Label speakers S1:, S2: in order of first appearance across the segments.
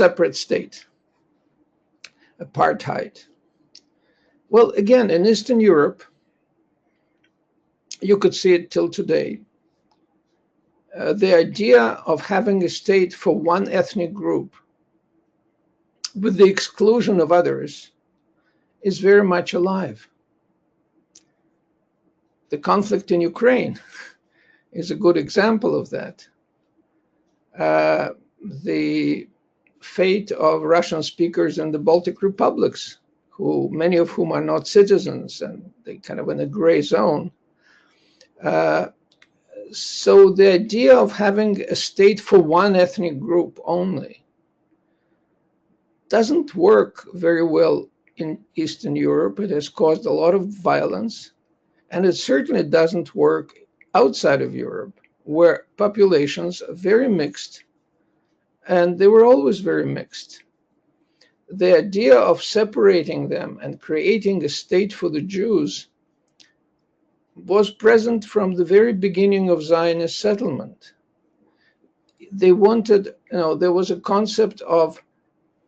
S1: separate state, apartheid. Well, again, in Eastern Europe, you could see it till today. The idea of having a state for one ethnic group with the exclusion of others is very much alive. The conflict in Ukraine is a good example of that. The fate of Russian speakers in the Baltic republics, many of whom are not citizens and they kind of in a gray zone. So the idea of having a state for one ethnic group only doesn't work very well in Eastern Europe. It has caused a lot of violence, and it certainly doesn't work outside of Europe, where populations are very mixed, and they were always very mixed. The idea of separating them and creating a state for the Jews was present from the very beginning of Zionist settlement. They wanted, there was a concept of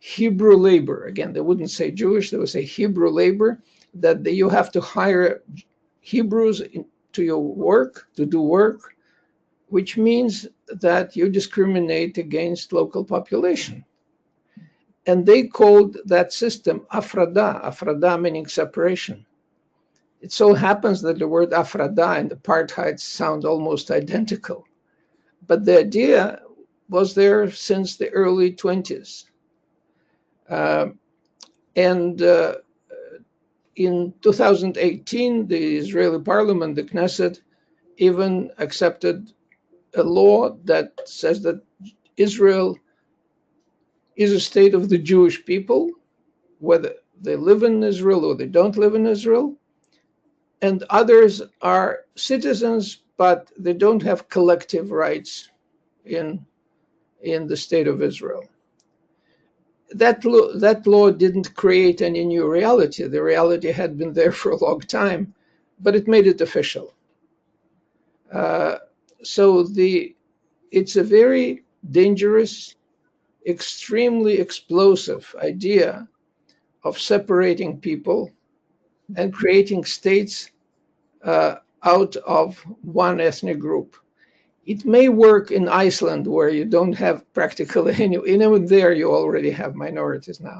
S1: Hebrew labor. Again, they wouldn't say Jewish, they would say Hebrew labor, that you have to hire Hebrews to your work, to do work, which means that you discriminate against local population. And they called that system Afrada meaning separation. It so happens that the word Afrada and apartheid sound almost identical. But the idea was there since the early 20s. In 2018, the Israeli parliament, the Knesset, even accepted a law that says that Israel is a state of the Jewish people, whether they live in Israel or they don't live in Israel. And others are citizens, but they don't have collective rights in the state of Israel. That law didn't create any new reality. The reality had been there for a long time, but it made it official. So it's a very dangerous, extremely explosive idea of separating people and creating states out of one ethnic group. It may work in Iceland, where you don't have practically any, even there you already have minorities now.